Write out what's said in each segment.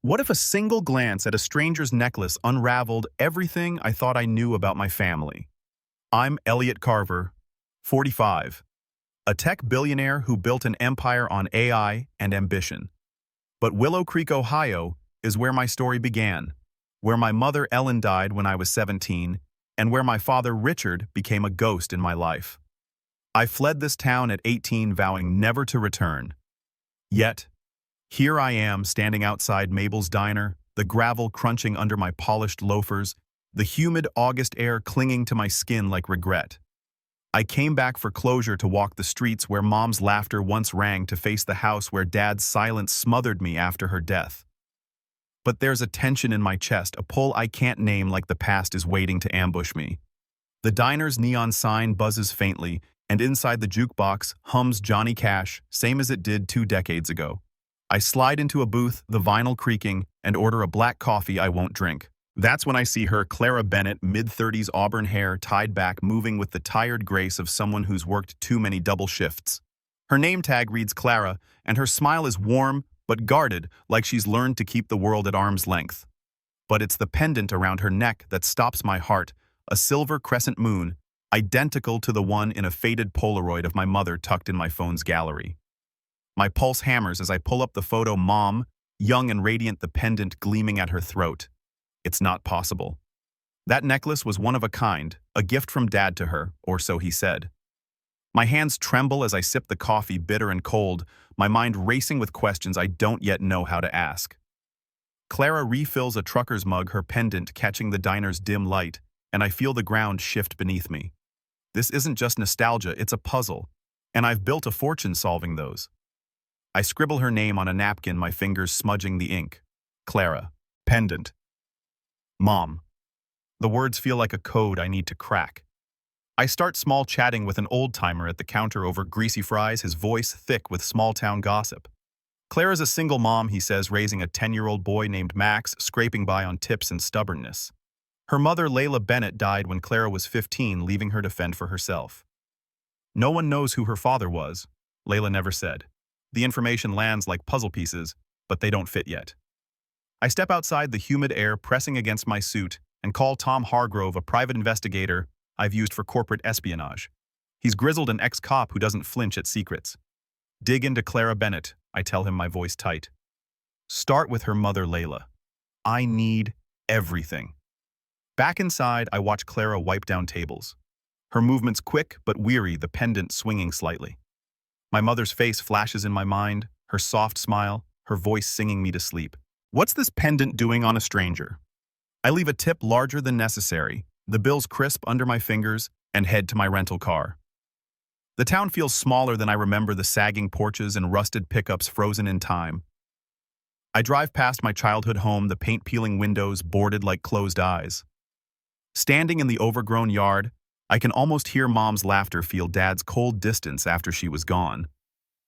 What if a single glance at a stranger's necklace unraveled everything I thought I knew about my family? I'm Elliot Carver, 45, a tech billionaire who built an empire on AI and ambition. But Willow Creek, Ohio, is where my story began, where my mother Ellen died when I was 17, and where my father Richard became a ghost in my life. I fled this town at 18, vowing never to return. Yet, here I am standing outside Mabel's diner, the gravel crunching under my polished loafers, the humid August air clinging to my skin like regret. I came back for closure to walk the streets where Mom's laughter once rang, to face the house where Dad's silence smothered me after her death. But there's a tension in my chest, a pull I can't name, like the past is waiting to ambush me. The diner's neon sign buzzes faintly, and inside the jukebox hums Johnny Cash, same as it did 2 decades ago. I slide into a booth, the vinyl creaking, and order a black coffee I won't drink. That's when I see her, Clara Bennett, mid-30s, auburn hair tied back, moving with the tired grace of someone who's worked too many double shifts. Her name tag reads Clara, and her smile is warm but guarded, like she's learned to keep the world at arm's length. But it's the pendant around her neck that stops my heart, a silver crescent moon, identical to the one in a faded Polaroid of my mother tucked in my phone's gallery. My pulse hammers as I pull up the photo. Mom, young and radiant, the pendant gleaming at her throat. It's not possible. That necklace was one of a kind, a gift from Dad to her, or so he said. My hands tremble as I sip the coffee, bitter and cold, my mind racing with questions I don't yet know how to ask. Clara refills a trucker's mug, her pendant catching the diner's dim light, and I feel the ground shift beneath me. This isn't just nostalgia, it's a puzzle, and I've built a fortune solving those. I scribble her name on a napkin, my fingers smudging the ink. Clara. Pendant. Mom. The words feel like a code I need to crack. I start small, chatting with an old-timer at the counter over greasy fries, his voice thick with small-town gossip. Clara's a single mom, he says, raising a 10-year-old boy named Max, scraping by on tips and stubbornness. Her mother, Layla Bennett, died when Clara was 15, leaving her to fend for herself. No one knows who her father was. Layla never said. The information lands like puzzle pieces, but they don't fit yet. I step outside, the humid air pressing against my suit, and call Tom Hargrove, a private investigator I've used for corporate espionage. He's grizzled, an ex-cop who doesn't flinch at secrets. Dig into Clara Bennett, I tell him, my voice tight. Start with her mother, Layla. I need everything. Back inside, I watch Clara wipe down tables. Her movements quick but weary, the pendant swinging slightly. My mother's face flashes in my mind, her soft smile, her voice singing me to sleep. What's this pendant doing on a stranger? I leave a tip larger than necessary, the bills crisp under my fingers, and head to my rental car. The town feels smaller than I remember, the sagging porches and rusted pickups frozen in time. I drive past my childhood home, the paint-peeling windows boarded like closed eyes. Standing in the overgrown yard, I can almost hear Mom's laughter, feel Dad's cold distance after she was gone.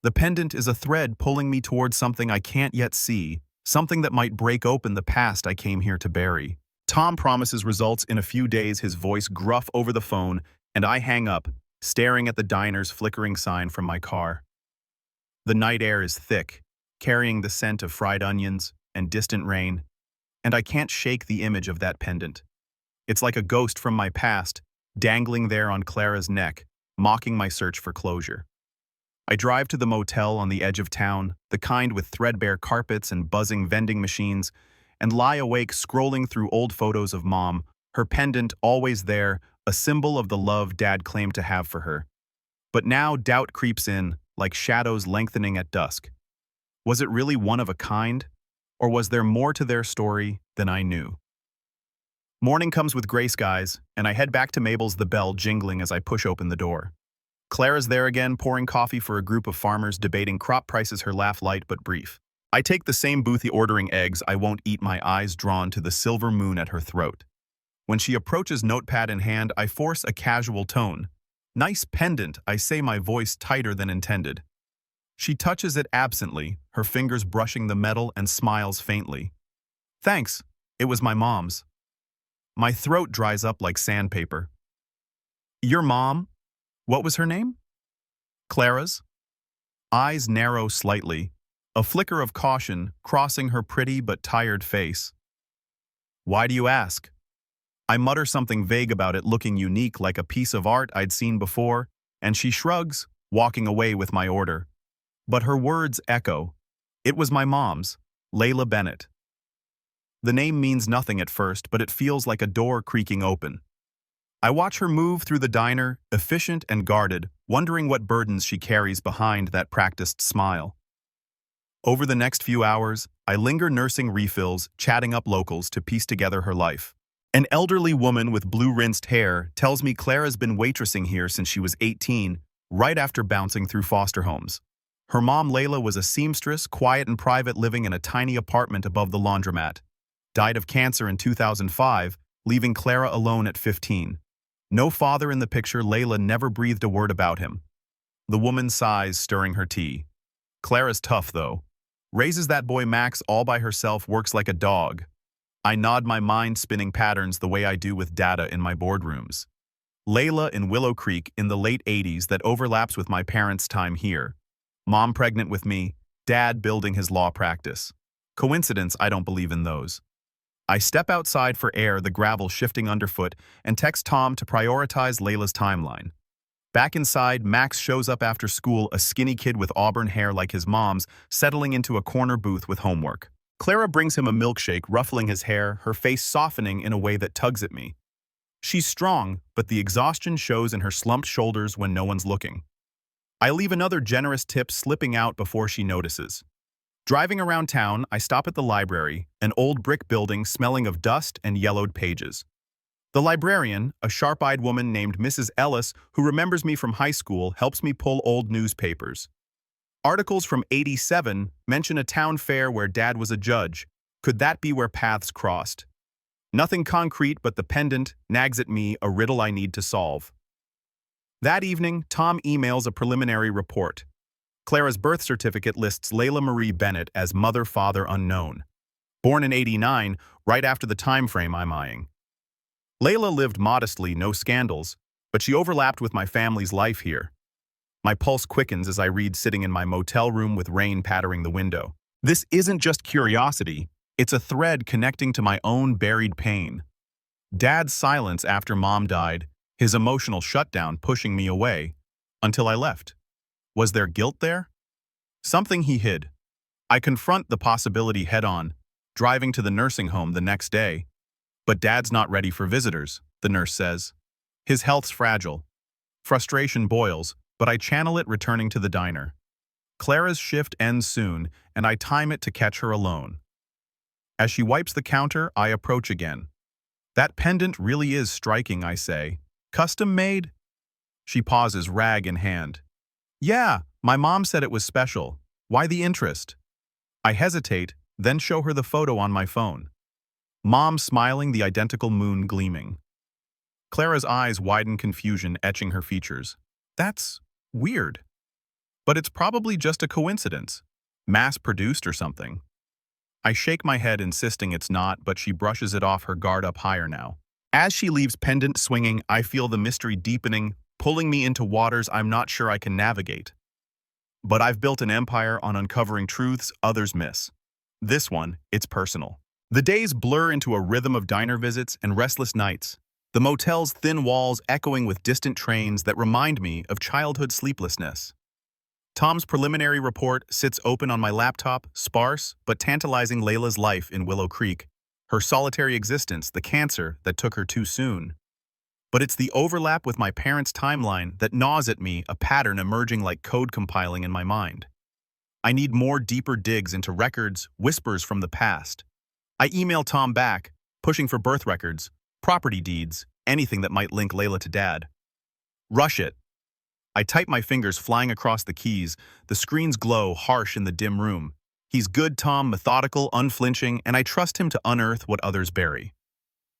The pendant is a thread pulling me towards something I can't yet see, something that might break open the past I came here to bury. Tom promises results in a few days, his voice gruff over the phone, and I hang up, staring at the diner's flickering sign from my car. The night air is thick, carrying the scent of fried onions and distant rain, and I can't shake the image of that pendant. It's like a ghost from my past, dangling there on Clara's neck, mocking my search for closure. I drive to the motel on the edge of town, the kind with threadbare carpets and buzzing vending machines, and lie awake scrolling through old photos of Mom, her pendant always there, a symbol of the love Dad claimed to have for her. But now doubt creeps in, like shadows lengthening at dusk. Was it really one of a kind, or was there more to their story than I knew? Morning comes with gray skies, and I head back to Mabel's, the bell jingling as I push open the door. Clara's there again, pouring coffee for a group of farmers debating crop prices, her laugh light but brief. I take the same boothie, ordering eggs I won't eat, my eyes drawn to the silver moon at her throat. When she approaches, notepad in hand, I force a casual tone. Nice pendant, I say, my voice tighter than intended. She touches it absently, her fingers brushing the metal, and smiles faintly. Thanks, it was my mom's. My throat dries up like sandpaper. Your mom? What was her name? Clara's? Eyes narrow slightly, a flicker of caution crossing her pretty but tired face. "Why do you ask?" I mutter something vague about it looking unique like a piece of art I'd seen before, and she shrugs, walking away with my order. But her words echo. It was my mom's, Layla Bennett. The name means nothing at first, but it feels like a door creaking open. I watch her move through the diner, efficient and guarded, wondering what burdens she carries behind that practiced smile. Over the next few hours, I linger nursing refills, chatting up locals to piece together her life. An elderly woman with blue-rinsed hair tells me Clara's been waitressing here since she was 18, right after bouncing through foster homes. Her mom, Layla, was a seamstress, quiet and private, living in a tiny apartment above the laundromat. Died of cancer in 2005, leaving Clara alone at 15. No father in the picture, Layla never breathed a word about him. The woman sighs, stirring her tea. Clara's tough, though. Raises that boy Max all by herself, works like a dog. I nod, my mind spinning patterns the way I do with data in my boardrooms. Layla in Willow Creek in the late 80s that overlaps with my parents' time here. Mom pregnant with me, dad building his law practice. Coincidence? I don't believe in those. I step outside for air, the gravel shifting underfoot, and text Tom to prioritize Layla's timeline. Back inside, Max shows up after school, a skinny kid with auburn hair like his mom's, settling into a corner booth with homework. Clara brings him a milkshake, ruffling his hair, her face softening in a way that tugs at me. She's strong, but the exhaustion shows in her slumped shoulders when no one's looking. I leave another generous tip slipping out before she notices. Driving around town, I stop at the library, an old brick building smelling of dust and yellowed pages. The librarian, a sharp-eyed woman named Mrs. Ellis, who remembers me from high school, helps me pull old newspapers. Articles from '87 mention a town fair where Dad was a judge. Could that be where paths crossed? Nothing concrete, but the Pendant nags at me, a riddle I need to solve. That evening, Tom emails a preliminary report. Clara's birth certificate lists Layla Marie Bennett as mother-father unknown. Born in '89, right after the time frame I'm eyeing. Layla lived modestly, no scandals, but she overlapped with my family's life here. My pulse quickens as I read, sitting in my motel room with rain pattering the window. This isn't just curiosity, it's a thread connecting to my own buried pain. Dad's silence after Mom died, his emotional shutdown pushing me away, until I left. Was there guilt there? Something he hid. I confront the possibility head-on, driving to the nursing home the next day. But Dad's not ready for visitors, the nurse says. His health's fragile. Frustration boils, but I channel it returning to the diner. Clara's shift ends soon, and I time it to catch her alone. As she wipes the counter, I approach again. That pendant really is striking, I say. Custom made? She pauses, rag in hand. Yeah, my mom said it was special. Why the interest? I hesitate, then show her the photo on my phone. Mom smiling, the identical moon gleaming. Clara's eyes widen, confusion etching her features. That's weird. But it's probably just a coincidence. Mass-produced or something. I shake my head, insisting it's not, but she brushes it off, her guard up higher now. As she leaves, pendant swinging, I feel the mystery deepening, pulling me into waters I'm not sure I can navigate. But I've built an empire on uncovering truths others miss. This one, it's personal. The days blur into a rhythm of diner visits and restless nights, the motel's thin walls echoing with distant trains that remind me of childhood sleeplessness. Tom's preliminary report sits open on my laptop, sparse but tantalizing Layla's life in Willow Creek, her solitary existence, the cancer that took her too soon. But it's the overlap with my parents' timeline that gnaws at me, a pattern emerging like code compiling in my mind. I need more deeper digs into records, whispers from the past. I email Tom back, pushing for birth records, property deeds, anything that might link Layla to Dad. Rush it. I type, my fingers flying across the keys, the screen's glow harsh in the dim room. He's good, Tom, methodical, unflinching, and I trust him to unearth what others bury.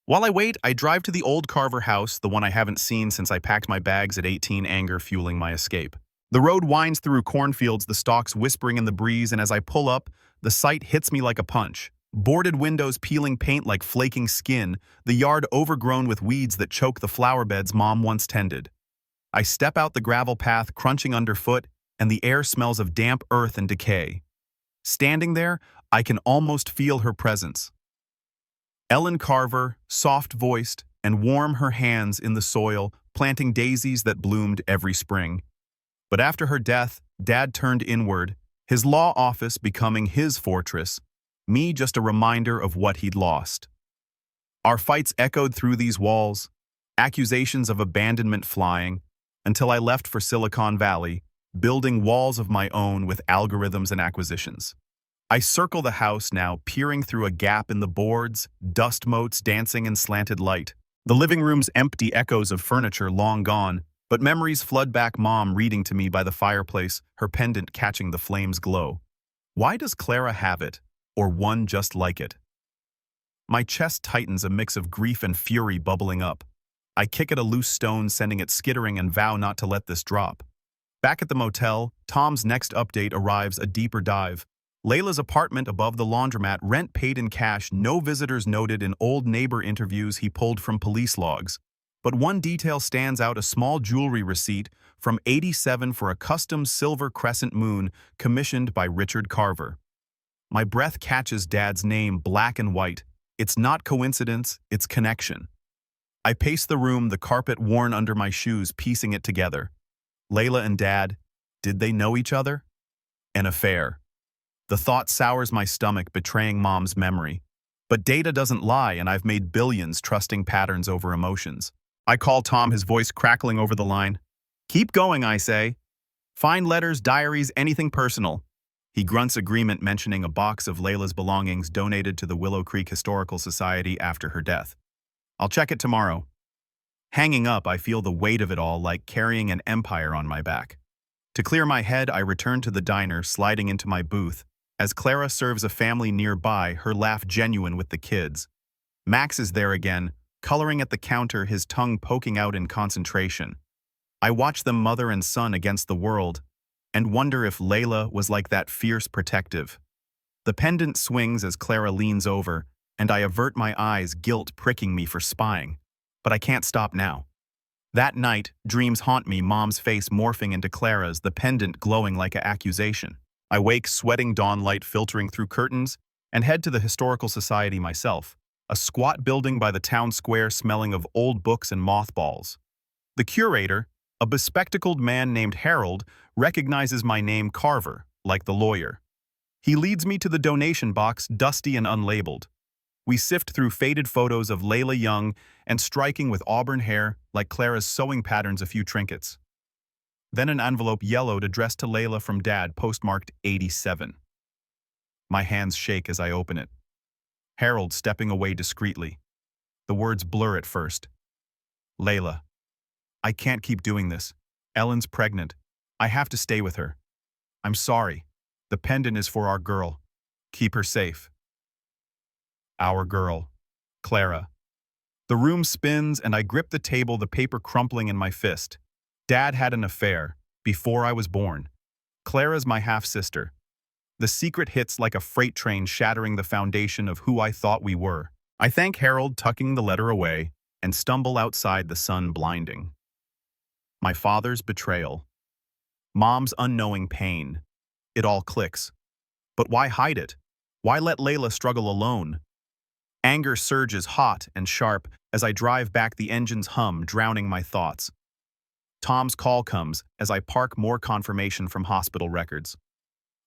While I wait, I drive to the old Carver house, the one I haven't seen since I packed my bags at 18, anger fueling my escape. The road winds through cornfields, the stalks whispering in the breeze, and as I pull up, the sight hits me like a punch. Boarded windows peeling paint like flaking skin, the yard overgrown with weeds that choke the flower beds Mom once tended. I step out the gravel path, crunching underfoot, and the air smells of damp earth and decay. Standing there, I can almost feel her presence. Ellen Carver, soft-voiced, and warm her hands in the soil, planting daisies that bloomed every spring. But after her death, Dad turned inward, his law office becoming his fortress, me just a reminder of what he'd lost. Our fights echoed through these walls, accusations of abandonment flying, until I left for Silicon Valley, building walls of my own with algorithms and acquisitions. I circle the house now, peering through a gap in the boards, dust motes dancing in slanted light. The living room's empty echoes of furniture long gone, but memories flood back, Mom reading to me by the fireplace, her pendant catching the flame's glow. Why does Clara have it, or one just like it? My chest tightens, a mix of grief and fury bubbling up. I kick at a loose stone, sending it skittering, and vow not to let this drop. Back at the motel, Tom's next update arrives, a deeper dive. Layla's apartment above the laundromat, rent paid in cash, no visitors noted, in old neighbor interviews he pulled from police logs. But one detail stands out, a small jewelry receipt from '87 for a custom silver crescent moon commissioned by Richard Carver. My breath catches Dad's name, black and white. It's not coincidence, it's connection. I pace the room, the carpet worn under my shoes, piecing it together. Layla and Dad, did they know each other? An affair. The thought sours my stomach, betraying Mom's memory. But data doesn't lie, and I've made billions trusting patterns over emotions. I call Tom, his voice crackling over the line. Keep going, I say. Find letters, diaries, anything personal. He grunts agreement, mentioning a box of Layla's belongings donated to the Willow Creek Historical Society after her death. I'll check it tomorrow. Hanging up, I feel the weight of it all, like carrying an empire on my back. To clear my head, I return to the diner, sliding into my booth. As Clara serves a family nearby, her laugh genuine with the kids. Max is there again, coloring at the counter, his tongue poking out in concentration. I watch them, mother and son, against the world, and wonder if Layla was like that, fierce, protective. The pendant swings as Clara leans over, and I avert my eyes, guilt pricking me for spying. But I can't stop now. That night, dreams haunt me, Mom's face morphing into Clara's, the pendant glowing like an accusation. I wake, sweating, dawn light filtering through curtains, and head to the Historical Society myself, a squat building by the town square smelling of old books and mothballs. The curator, a bespectacled man named Harold, recognizes my name, Carver, like the lawyer. He leads me to the donation box, dusty and unlabeled. We sift through faded photos of Layla young and striking with auburn hair, like Clara's sewing patterns, a few trinkets. Then an envelope yellowed, addressed to Layla from Dad, postmarked '87. My hands shake as I open it. Harold stepping away discreetly. The words blur at first. Layla. I can't keep doing this. Ellen's pregnant. I have to stay with her. I'm sorry. The pendant is for our girl. Keep her safe. Our girl. Clara. The room spins and I grip the table, the paper crumpling in my fist. Dad had an affair, before I was born. Clara's my half-sister. The secret hits like a freight train, shattering the foundation of who I thought we were. I thank Harold, tucking the letter away, and stumble outside, the sun blinding. My father's betrayal. Mom's unknowing pain. It all clicks. But why hide it? Why let Layla struggle alone? Anger surges hot and sharp as I drive back, the engine's hum drowning my thoughts. Tom's call comes as I park, more confirmation from hospital records.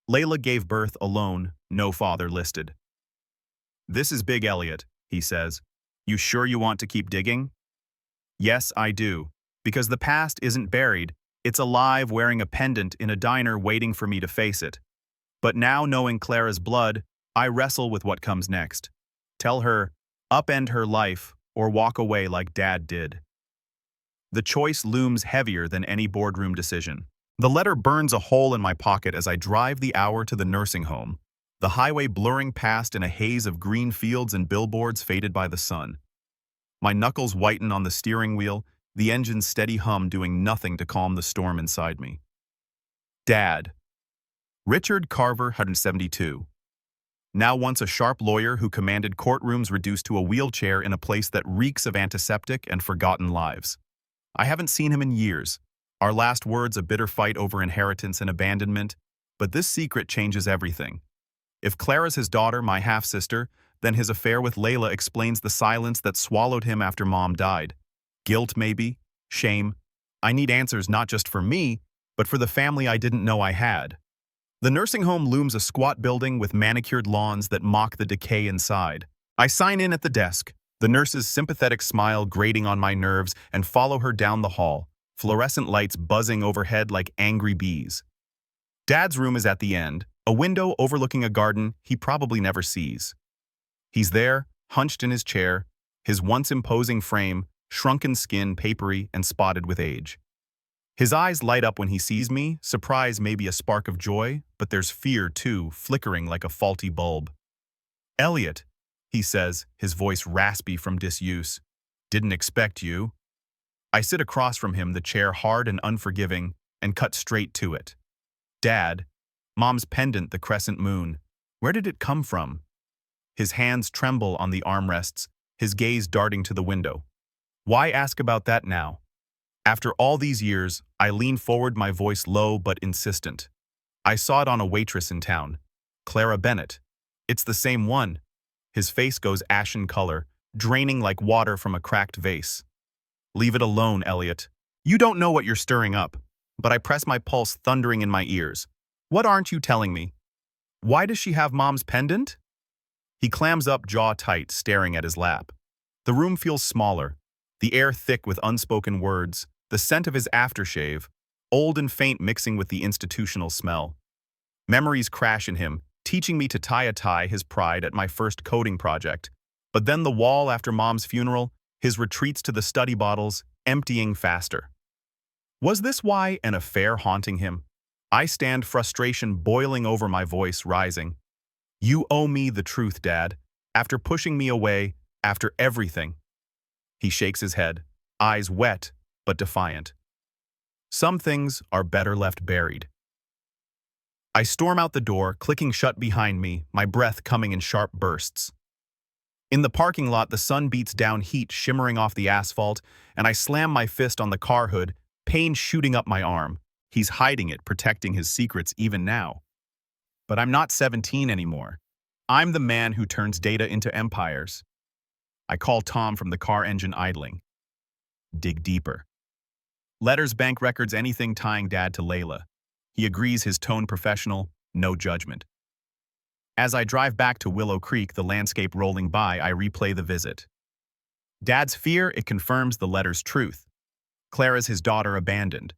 Layla gave birth alone, no father listed. This is big, Elliot, he says. You sure you want to keep digging? Yes, I do, because the past isn't buried, it's alive, wearing a pendant in a diner, waiting for me to face it. But now, knowing Clara's blood, I wrestle with what comes next. Tell her, upend her life, or walk away like Dad did. The choice looms heavier than any boardroom decision. The letter burns a hole in my pocket as I drive the hour to the nursing home, the highway blurring past in a haze of green fields and billboards faded by the sun. My knuckles whiten on the steering wheel, the engine's steady hum doing nothing to calm the storm inside me. Dad. Richard Carver, 172. Now once a sharp lawyer who commanded courtrooms reduced to a wheelchair in a place that reeks of antiseptic and forgotten lives. I haven't seen him in years. Our last words, a bitter fight over inheritance and abandonment. But this secret changes everything. If Clara's his daughter, my half-sister, then his affair with Layla explains the silence that swallowed him after Mom died. Guilt, maybe? Shame? I need answers not just for me, but for the family I didn't know I had. The nursing home looms a squat building with manicured lawns that mock the decay inside. I sign in at the desk, the nurse's sympathetic smile grating on my nerves, and follow her down the hall, fluorescent lights buzzing overhead like angry bees. Dad's room is at the end, a window overlooking a garden he probably never sees. He's there, hunched in his chair, his once imposing frame, shrunken skin papery and spotted with age. His eyes light up when he sees me, surprise maybe a spark of joy, but there's fear too, flickering like a faulty bulb. "Elliot," he says, his voice raspy from disuse. "Didn't expect you." I sit across from him, the chair hard and unforgiving, and cut straight to it. "Dad, Mom's pendant, the crescent moon. Where did it come from?" His hands tremble on the armrests, his gaze darting to the window. Why ask about that now? After all these years, I lean forward, my voice low but insistent. "I saw it on a waitress in town. Clara Bennett. It's the same one." His face goes ashen color, draining like water from a cracked vase. "Leave it alone, Elliot. You don't know what you're stirring up." But I press my pulse thundering in my ears. "What aren't you telling me? Why does she have Mom's pendant?" He clams up, jaw tight, staring at his lap. The room feels smaller, the air thick with unspoken words, the scent of his aftershave, old and faint mixing with the institutional smell. Memories crash in him, teaching me to tie a tie, his pride at my first coding project. But then the wall after Mom's funeral, his retreats to the study bottles, emptying faster. Was this why an affair haunting him? I stand, frustration boiling over, my voice rising. "You owe me the truth, Dad. After pushing me away, after everything." He shakes his head, eyes wet but defiant. "Some things are better left buried." I storm out the door, clicking shut behind me, my breath coming in sharp bursts. In the parking lot, the sun beats down, heat shimmering off the asphalt, and I slam my fist on the car hood, pain shooting up my arm. He's hiding it, protecting his secrets even now. But I'm not 17 anymore. I'm the man who turns data into empires. I call Tom from the car engine idling. Dig deeper. Letters, bank records, anything tying Dad to Layla. He agrees, his tone professional, no judgment. As I drive back to Willow Creek, the landscape rolling by, I replay the visit. Dad's fear, it confirms the letter's truth. Clara's his daughter, abandoned.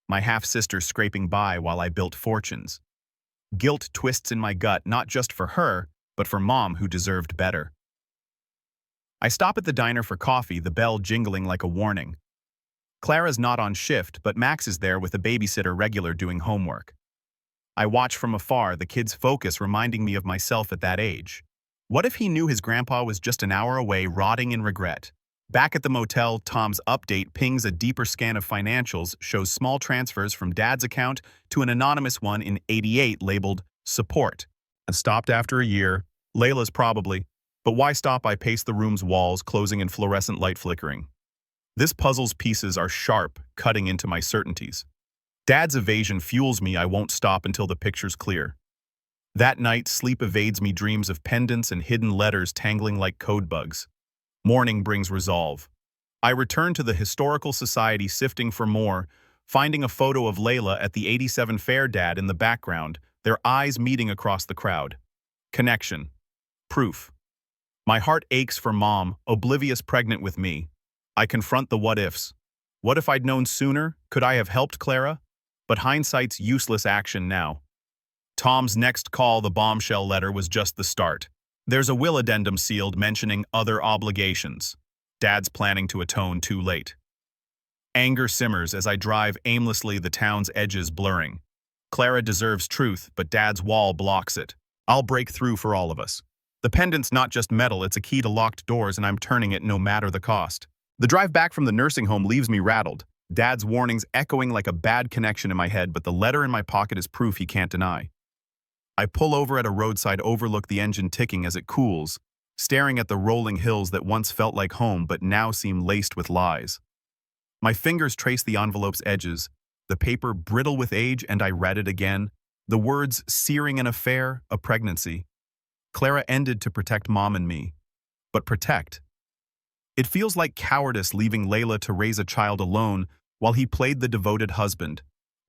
My half-sister scraping by while I built fortunes. Guilt twists in my gut, not just for her, but for Mom, who deserved better. I stop at the diner for coffee, the bell jingling like a warning. Clara's not on shift, but Max is there with a babysitter regular doing homework. I watch from afar, the kid's focus reminding me of myself at that age. What if he knew his grandpa was just an hour away, rotting in regret? Back at the motel, Tom's update pings a deeper scan of financials, shows small transfers from Dad's account to an anonymous one in 88 labeled support. Stopped after a year. Layla's probably. But why stop? I pace the room's walls, closing in fluorescent light flickering. This puzzle's pieces are sharp, cutting into my certainties. Dad's evasion fuels me. I won't stop until the picture's clear. That night, sleep evades me, dreams of pendants and hidden letters tangling like code bugs. Morning brings resolve. I return to the Historical Society, sifting for more, finding a photo of Layla at the 87 fair, Dad in the background, their eyes meeting across the crowd. Connection. Proof. My heart aches for Mom, oblivious, pregnant with me. I confront the what-ifs. What if I'd known sooner? Could I have helped Clara? But hindsight's useless action now. Tom's next call, the bombshell letter, was just the start. There's a will addendum sealed mentioning other obligations. Dad's planning to atone too late. Anger simmers as I drive aimlessly, the town's edges blurring. Clara deserves truth, but Dad's wall blocks it. I'll break through for all of us. The pendant's not just metal, it's a key to locked doors, and I'm turning it no matter the cost. The drive back from the nursing home leaves me rattled, Dad's warnings echoing like a bad connection in my head, but the letter in my pocket is proof he can't deny. I pull over at a roadside, overlook the engine ticking as it cools, staring at the rolling hills that once felt like home but now seem laced with lies. My fingers trace the envelope's edges, the paper brittle with age, and I read it again, The words searing an affair, a pregnancy. Clara ended to protect Mom and me. But protect. It feels like cowardice leaving Layla to raise a child alone while he played the devoted husband.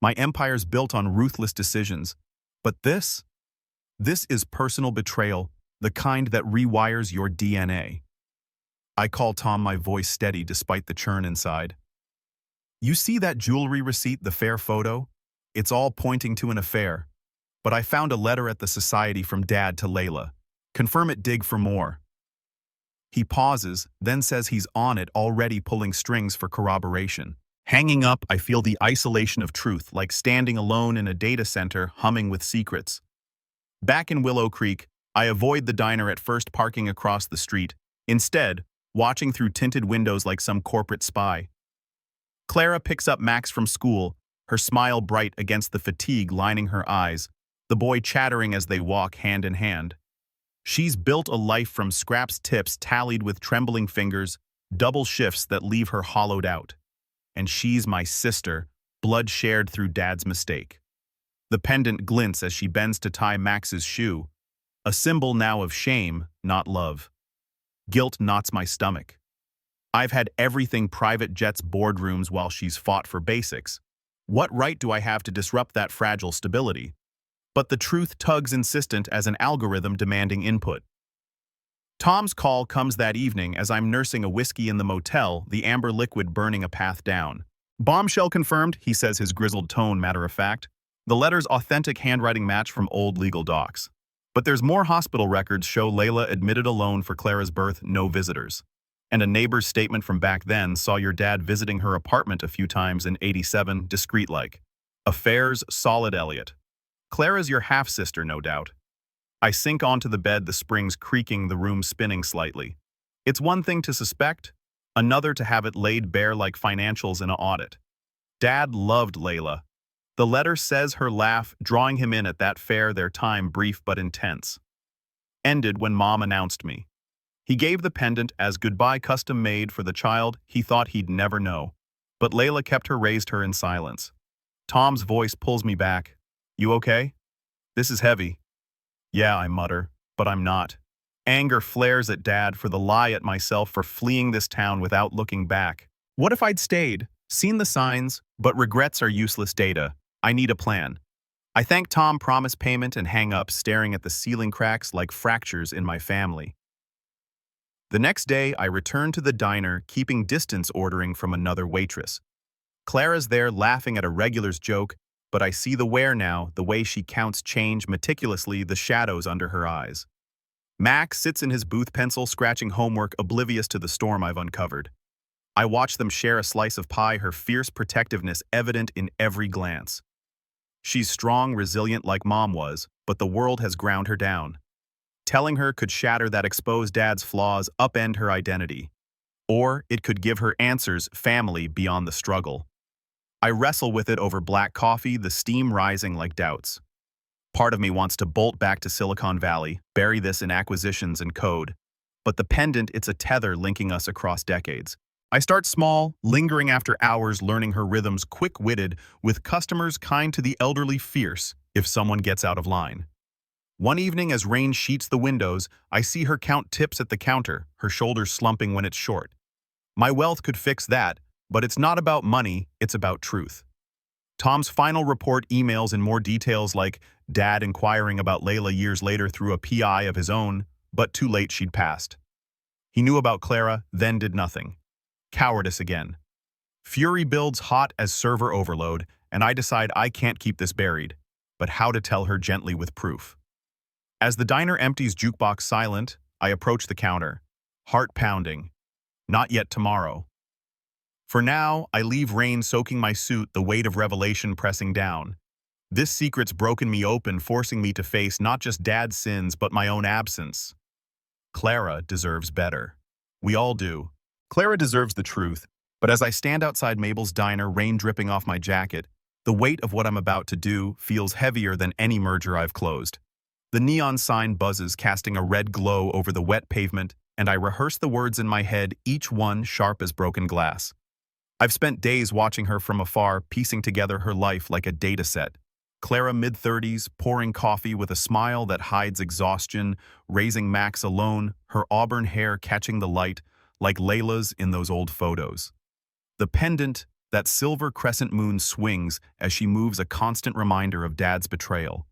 My empire's built on ruthless decisions. But this is personal betrayal, the kind that rewires your DNA. I call Tom, my voice steady despite the churn inside. You see that jewelry receipt, the fair photo? It's all pointing to an affair. But I found a letter at the society from Dad to Layla. Confirm it, dig for more. He pauses, then says he's on it, already pulling strings for corroboration. Hanging up, I feel the isolation of truth, like standing alone in a data center humming with secrets. Back in Willow Creek, I avoid the diner at first, parking across the street, instead, watching through tinted windows like some corporate spy. Clara picks up Max from school, her smile bright against the fatigue lining her eyes, the boy chattering as they walk hand in hand. She's built a life from scraps, tips tallied with trembling fingers, double shifts that leave her hollowed out. And she's my sister, blood shared through Dad's mistake. The pendant glints as she bends to tie Max's shoe, a symbol now of shame, not love. Guilt knots my stomach. I've had everything, private jets, boardrooms, while she's fought for basics. What right do I have to disrupt that fragile stability? But the truth tugs insistent as an algorithm demanding input. Tom's call comes that evening as I'm nursing a whiskey in the motel, the amber liquid burning a path down. Bombshell confirmed, he says, his grizzled tone matter of fact. The letter's authentic handwriting match from old legal docs. But there's more. Hospital records show Layla admitted alone for Clara's birth, no visitors. And a neighbor's statement from back then saw your dad visiting her apartment a few times in '87, discreet-like. Affairs solid, Elliot. Clara's your half-sister, no doubt. I sink onto the bed, the springs creaking, the room spinning slightly. It's one thing to suspect, another to have it laid bare like financials in an audit. Dad loved Layla. The letter says her laugh, drawing him in at that fair, their time brief but intense, ended when Mom announced me. He gave the pendant as goodbye, custom-made for the child he thought he'd never know. But Layla kept her, raised her in silence. Tom's voice pulls me back. You okay? This is heavy. Yeah, I mutter, but I'm not. Anger flares at Dad for the lie, at myself for fleeing this town without looking back. What if I'd stayed, seen the signs, but regrets are useless data. I need a plan. I thank Tom, promise payment, and hang up, staring at the ceiling cracks like fractures in my family. The next day, I return to the diner, keeping distance, ordering from another waitress. Clara's there, laughing at a regular's joke, but I see the wear now, the way she counts change meticulously, the shadows under her eyes. Max sits in his booth, pencil scratching homework, oblivious to the storm I've uncovered. I watch them share a slice of pie, her fierce protectiveness evident in every glance. She's strong, resilient like Mom was, but the world has ground her down. Telling her could shatter that, expose Dad's flaws, upend her identity. Or it could give her answers, family beyond the struggle. I wrestle with it over black coffee, the steam rising like doubts. Part of me wants to bolt back to Silicon Valley, bury this in acquisitions and code. But the pendant, it's a tether linking us across decades. I start small, lingering after hours, learning her rhythms, quick-witted, with customers kind to the elderly, fierce if someone gets out of line. One evening, as rain sheets the windows, I see her count tips at the counter, her shoulders slumping when it's short. My wealth could fix that, but it's not about money, it's about truth. Tom's final report emails in more details, like Dad inquiring about Layla years later through a PI of his own, but too late, she'd passed. He knew about Clara, then did nothing. Cowardice again. Fury builds hot as server overload, and I decide I can't keep this buried, but how to tell her gently with proof. As the diner empties, jukebox silent, I approach the counter, heart pounding. Not yet tomorrow. For now, I leave rain soaking my suit, the weight of revelation pressing down. This secret's broken me open, forcing me to face not just Dad's sins, but my own absence. Clara deserves better. We all do. Clara deserves the truth, but as I stand outside Mabel's diner, rain dripping off my jacket, the weight of what I'm about to do feels heavier than any merger I've closed. The neon sign buzzes, casting a red glow over the wet pavement, and I rehearse the words in my head, each one sharp as broken glass. I've spent days watching her from afar, piecing together her life like a data set. Clara mid-30s, pouring coffee with a smile that hides exhaustion, raising Max alone, her auburn hair catching the light, like Layla's in those old photos. The pendant, that silver crescent moon swings as she moves, a constant reminder of Dad's betrayal.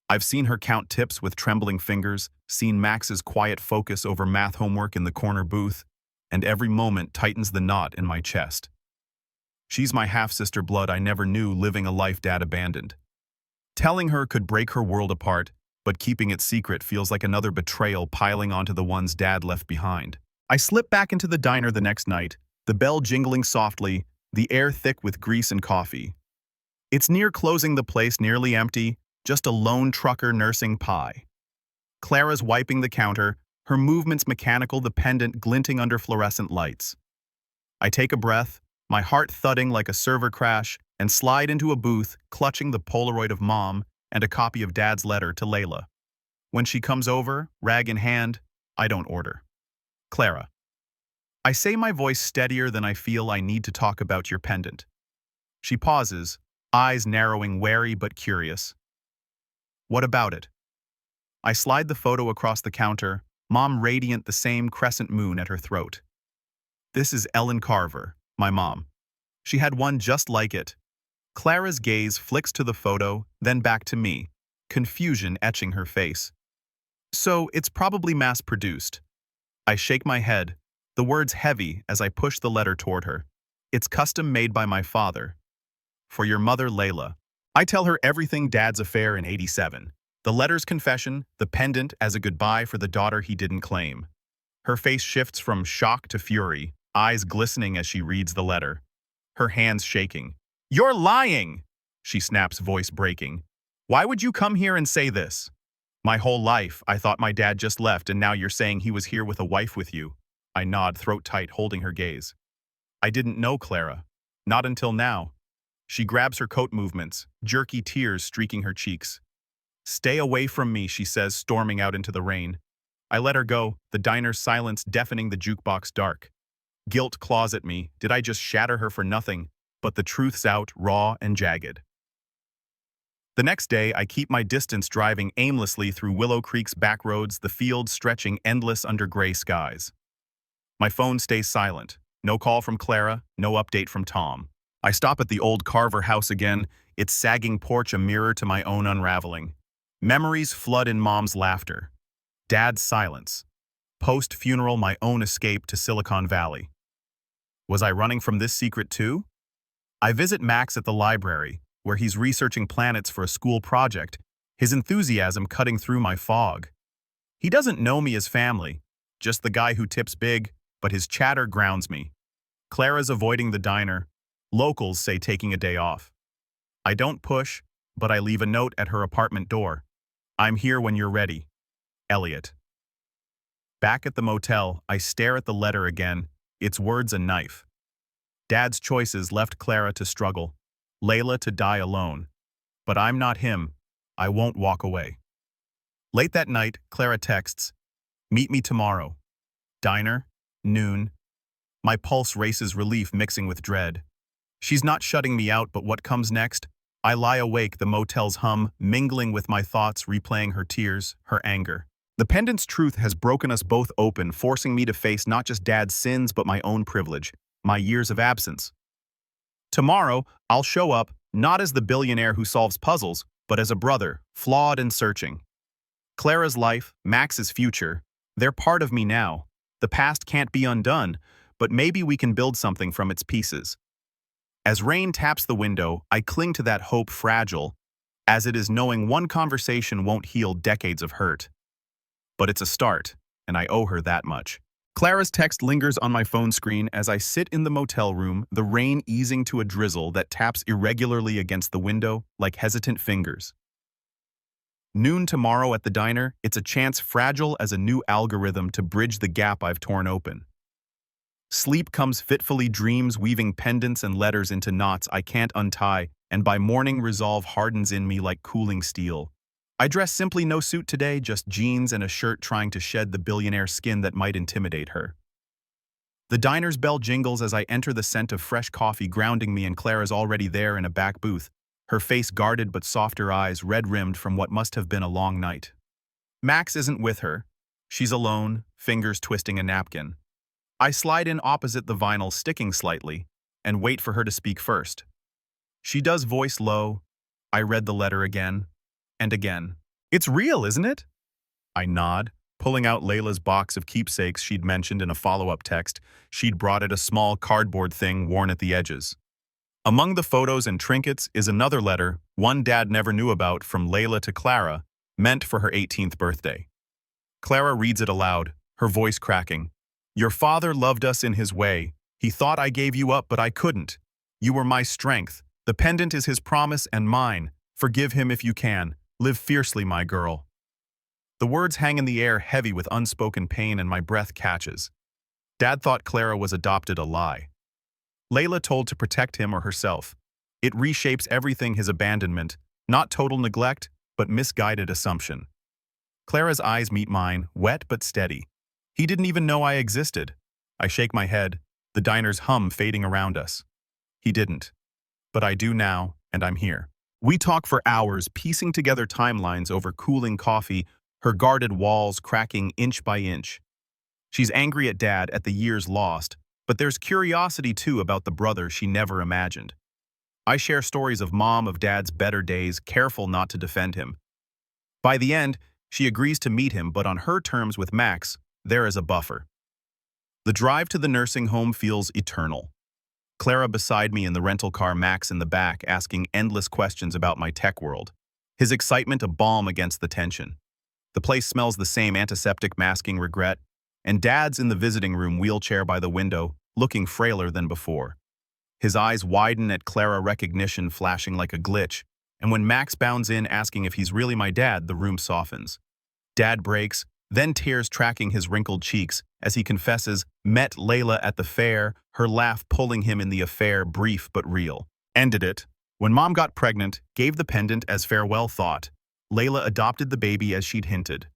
I've seen her count tips with trembling fingers, seen Max's quiet focus over math homework in the corner booth, and every moment tightens the knot in my chest. She's my half-sister blood I never knew, living a life Dad abandoned. Telling her could break her world apart, but keeping it secret feels like another betrayal piling onto the ones Dad left behind. I slip back into the diner the next night, the bell jingling softly, the air thick with grease and coffee. It's near closing, the place nearly empty, just a lone trucker nursing pie. Clara's wiping the counter, her movements mechanical, the pendant glinting under fluorescent lights. I take a breath, my heart thudding like a server crash, and slide into a booth, clutching the Polaroid of Mom and a copy of Dad's letter to Layla. When she comes over, rag in hand, I don't order. Clara. I say, my voice steadier than I feel. I need to talk about your pendant. She pauses, eyes narrowing, wary but curious. What about it? I slide the photo across the counter, Mom radiant, the same crescent moon at her throat. This is Ellen Carver, my mom. She had one just like it. Clara's gaze flicks to the photo, then back to me, confusion etching her face. So it's probably mass-produced. I shake my head, the words heavy as I push the letter toward her. It's custom made by my father. For your mother, Layla. I tell her everything, Dad's affair in '87. The letter's confession, the pendant as a goodbye for the daughter he didn't claim. Her face shifts from shock to fury, eyes glistening as she reads the letter. Her hands shaking. You're lying! She snaps, voice breaking. Why would you come here and say this? My whole life, I thought my dad just left, and now you're saying he was here with a wife with you. I nod, throat tight, holding her gaze. I didn't know, Clara. Not until now. She grabs her coat movements, jerky tears streaking her cheeks. Stay away from me, she says, storming out into the rain. I let her go, the diner's silence deafening, the jukebox dark. Guilt claws at me. Did I just shatter her for nothing? But the truth's out, raw and jagged. The next day, I keep my distance, driving aimlessly through Willow Creek's back roads, the fields stretching endless under gray skies. My phone stays silent. No call from Clara, no update from Tom. I stop at the old Carver house again, its sagging porch a mirror to my own unraveling. Memories flood in Mom's laughter. Dad's silence. Post-funeral, my own escape to Silicon Valley. Was I running from this secret too? I visit Max at the library, where he's researching planets for a school project, his enthusiasm cutting through my fog. He doesn't know me as family, just the guy who tips big, but his chatter grounds me. Clara's avoiding the diner. Locals say taking a day off. I don't push, but I leave a note at her apartment door. I'm here when you're ready. Elliot. Back at the motel, I stare at the letter again, its words a knife. Dad's choices left Clara to struggle, Layla to die alone. But I'm not him. I won't walk away. Late that night, Clara texts, "Meet me tomorrow." Diner, noon. My pulse races, relief mixing with dread. She's not shutting me out, but what comes next? I lie awake, the motel's hum mingling with my thoughts, replaying her tears, her anger. The pendant's truth has broken us both open, forcing me to face not just Dad's sins, but my own privilege, my years of absence. Tomorrow, I'll show up, not as the billionaire who solves puzzles, but as a brother, flawed and searching. Clara's life, Max's future, they're part of me now. The past can't be undone, but maybe we can build something from its pieces. As rain taps the window, I cling to that hope, fragile, as it is, knowing one conversation won't heal decades of hurt. But it's a start, and I owe her that much. Clara's text lingers on my phone screen as I sit in the motel room, the rain easing to a drizzle that taps irregularly against the window like hesitant fingers. Noon tomorrow at the diner, it's a chance fragile as a new algorithm to bridge the gap I've torn open. Sleep comes fitfully, dreams weaving pendants and letters into knots I can't untie, and by morning resolve hardens in me like cooling steel. I dress simply, no suit today, just jeans and a shirt, trying to shed the billionaire skin that might intimidate her. The diner's bell jingles as I enter, the scent of fresh coffee grounding me, and Clara's already there in a back booth, her face guarded but softer eyes red-rimmed from what must have been a long night. Max isn't with her. She's alone, fingers twisting a napkin. I slide in opposite the vinyl, sticking slightly, and wait for her to speak first. She does, voice low. I read the letter again and again. It's real, isn't it? I nod, pulling out Layla's box of keepsakes she'd mentioned in a follow-up text. She'd brought it, a small cardboard thing worn at the edges. Among the photos and trinkets is another letter, one Dad never knew about, from Layla to Clara, meant for her 18th birthday. Clara reads it aloud, her voice cracking. Your father loved us in his way. He thought I gave you up, but I couldn't. You were my strength. The pendant is his promise and mine. Forgive him if you can. Live fiercely, my girl. The words hang in the air, heavy with unspoken pain, and my breath catches. Dad thought Clara was adopted, a lie. Layla told to protect him or herself. It reshapes everything, his abandonment, not total neglect, but misguided assumption. Clara's eyes meet mine, wet but steady. He didn't even know I existed. I shake my head, the diner's hum fading around us. He didn't. But I do now, and I'm here. We talk for hours, piecing together timelines over cooling coffee, her guarded walls cracking inch by inch. She's angry at Dad, at the years lost, but there's curiosity too about the brother she never imagined. I share stories of Mom, of Dad's better days, careful not to defend him. By the end, she agrees to meet him, but on her terms with Max, there is a buffer. The drive to the nursing home feels eternal. Clara beside me in the rental car, Max in the back, asking endless questions about my tech world. His excitement a balm against the tension. The place smells the same, antiseptic masking regret, and Dad's in the visiting room, wheelchair by the window, looking frailer than before. His eyes widen at Clara, recognition flashing like a glitch, and when Max bounds in asking if he's really my dad, the room softens. Dad breaks, then tears tracking his wrinkled cheeks as he confesses, met Layla at the fair, her laugh pulling him in the affair, brief but real. Ended it. When Mom got pregnant, gave the pendant as farewell thought. Layla adopted the baby as she'd hinted.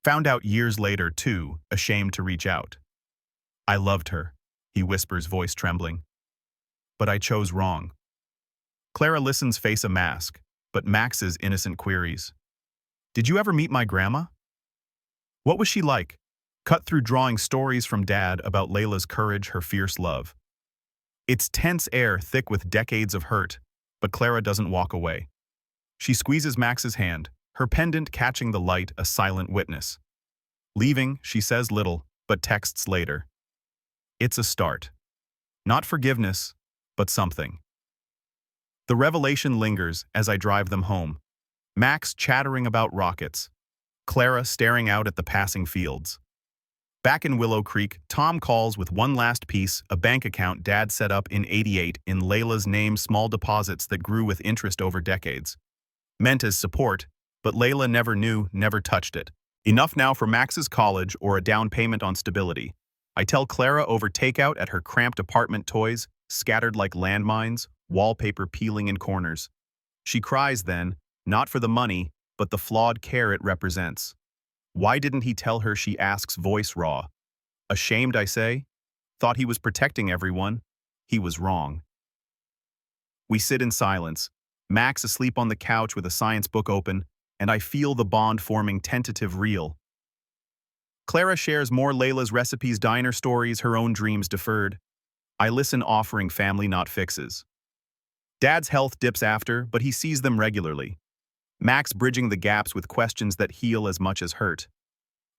Found out years later, too, ashamed to reach out. I loved her, he whispers, voice trembling. But I chose wrong. Clara listens, face a mask, but Max's innocent queries. Did you ever meet my grandma? What was she like? Cut through drawing stories from Dad about Layla's courage, her fierce love. It's tense air, thick with decades of hurt, but Clara doesn't walk away. She squeezes Max's hand, her pendant catching the light, a silent witness. Leaving, she says little, but texts later. It's a start. Not forgiveness, but something. The revelation lingers as I drive them home. Max chattering about rockets. Clara staring out at the passing fields. Back in Willow Creek, Tom calls with one last piece, a bank account Dad set up in '88 in Layla's name, small deposits that grew with interest over decades. Meant as support, but Layla never knew, never touched it. Enough now for Max's college or a down payment on stability. I tell Clara over takeout at her cramped apartment, toys scattered like landmines, wallpaper peeling in corners. She cries then, not for the money, but the flawed care it represents. Why didn't he tell her, she asks, voice raw. Ashamed, I say. Thought he was protecting everyone. He was wrong. We sit in silence, Max asleep on the couch with a science book open, and I feel the bond forming, tentative, real. Clara shares more Layla's recipes, diner stories, her own dreams deferred. I listen, offering family, not fixes. Dad's health dips after, but he sees them regularly. Max bridging the gaps with questions that heal as much as hurt.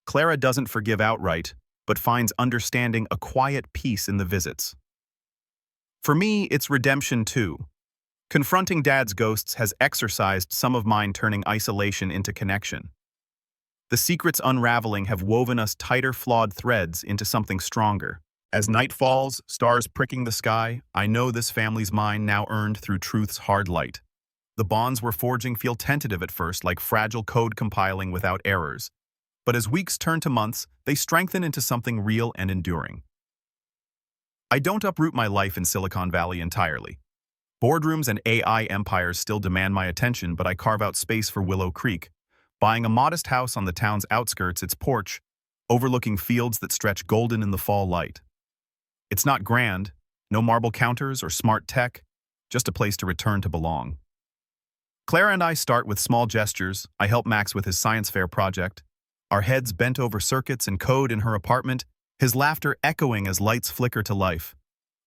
Clara doesn't forgive outright, but finds understanding, a quiet peace in the visits. For me, it's redemption too. Confronting Dad's ghosts has exorcised some of mine, turning isolation into connection. The secrets unraveling have woven us tighter, flawed threads into something stronger. As night falls, stars pricking the sky, I know this family's mine, now earned through truth's hard light. The bonds we're forging feel tentative at first, like fragile code compiling without errors. But as weeks turn to months, they strengthen into something real and enduring. I don't uproot my life in Silicon Valley entirely. Boardrooms and AI empires still demand my attention, but I carve out space for Willow Creek, buying a modest house on the town's outskirts, its porch, overlooking fields that stretch golden in the fall light. It's not grand, no marble counters or smart tech, just a place to return to belong. Clara and I start with small gestures. I help Max with his science fair project. Our heads bent over circuits and code in her apartment, his laughter echoing as lights flicker to life.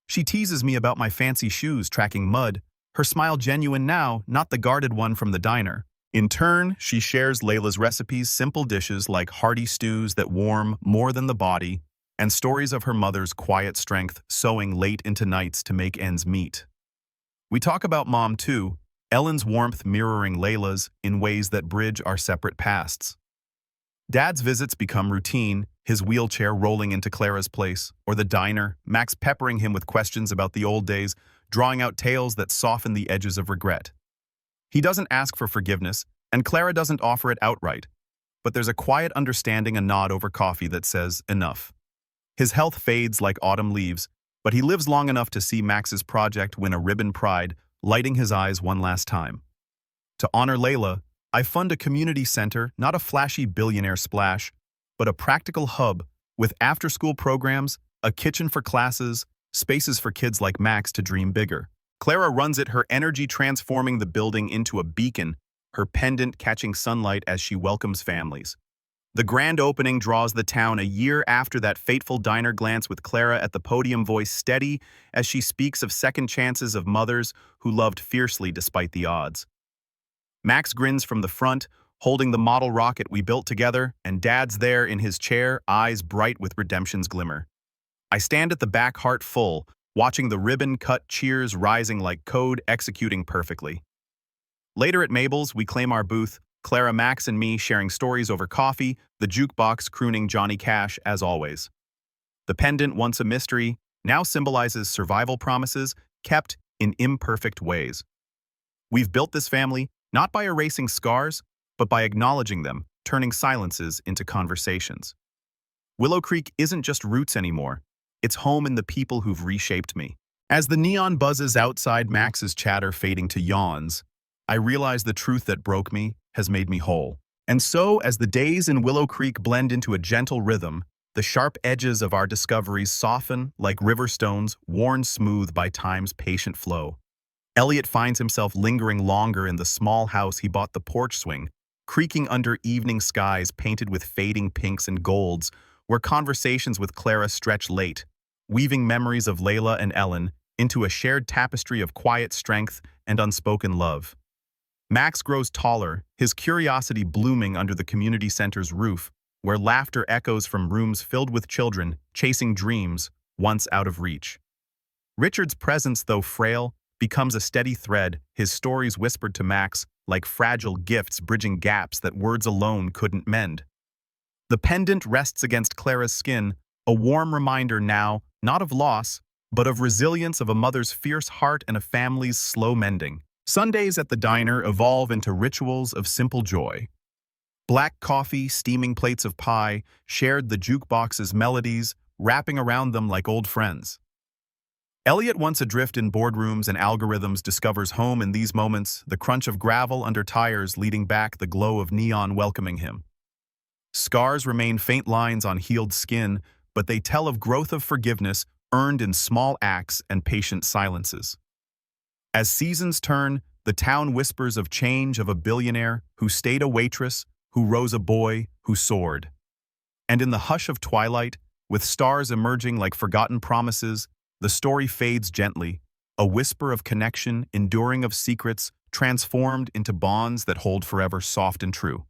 She teases me about my fancy shoes tracking mud, her smile genuine now, not the guarded one from the diner. In turn, she shares Layla's recipes, simple dishes like hearty stews that warm more than the body, and stories of her mother's quiet strength sewing late into nights to make ends meet. We talk about Mom too, Ellen's warmth mirroring Layla's in ways that bridge our separate pasts. Dad's visits become routine, his wheelchair rolling into Clara's place, or the diner, Max peppering him with questions about the old days, drawing out tales that soften the edges of regret. He doesn't ask for forgiveness, and Clara doesn't offer it outright, but there's a quiet understanding, a nod over coffee that says, enough. His health fades like autumn leaves, but he lives long enough to see Max's project win a ribbon pride, lighting his eyes one last time. To honor Layla, I fund a community center, not a flashy billionaire splash, but a practical hub with after-school programs, a kitchen for classes, spaces for kids like Max to dream bigger. Clara runs it, her energy transforming the building into a beacon, her pendant catching sunlight as she welcomes families. The grand opening draws the town a year after that fateful diner glance with Clara at the podium, voice steady as she speaks of second chances of mothers who loved fiercely despite the odds. Max grins from the front, holding the model rocket we built together, and Dad's there in his chair, eyes bright with redemption's glimmer. I stand at the back, heart full, watching the ribbon-cut cheers rising like code, executing perfectly. Later at Mabel's, we claim our booth, Clara, Max, and me sharing stories over coffee, the jukebox crooning Johnny Cash as always. The pendant, once a mystery, now symbolizes survival promises kept in imperfect ways. We've built this family not by erasing scars, but by acknowledging them, turning silences into conversations. Willow Creek isn't just roots anymore. It's home in the people who've reshaped me. As the neon buzzes outside, Max's chatter fading to yawns, I realize the truth that broke me has made me whole. And so, as the days in Willow Creek blend into a gentle rhythm, the sharp edges of our discoveries soften like river stones worn smooth by time's patient flow. Elliot finds himself lingering longer in the small house he bought, the porch swing, creaking under evening skies painted with fading pinks and golds, where conversations with Clara stretch late, weaving memories of Layla and Ellen into a shared tapestry of quiet strength and unspoken love. Max grows taller, his curiosity blooming under the community center's roof, where laughter echoes from rooms filled with children chasing dreams once out of reach. Richard's presence, though frail, becomes a steady thread, his stories whispered to Max like fragile gifts bridging gaps that words alone couldn't mend. The pendant rests against Clara's skin, a warm reminder now, not of loss, but of resilience, of a mother's fierce heart and a family's slow mending. Sundays at the diner evolve into rituals of simple joy. Black coffee, steaming plates of pie, shared the jukebox's melodies, wrapping around them like old friends. Elliot, once adrift in boardrooms and algorithms, discovers home in these moments, the crunch of gravel under tires leading back, the glow of neon welcoming him. Scars remain faint lines on healed skin, but they tell of growth, of forgiveness earned in small acts and patient silences. As seasons turn, the town whispers of change, of a billionaire who stayed a waitress, who rose a boy, who soared. And in the hush of twilight, with stars emerging like forgotten promises, the story fades gently, a whisper of connection, enduring, of secrets, transformed into bonds that hold forever, soft and true.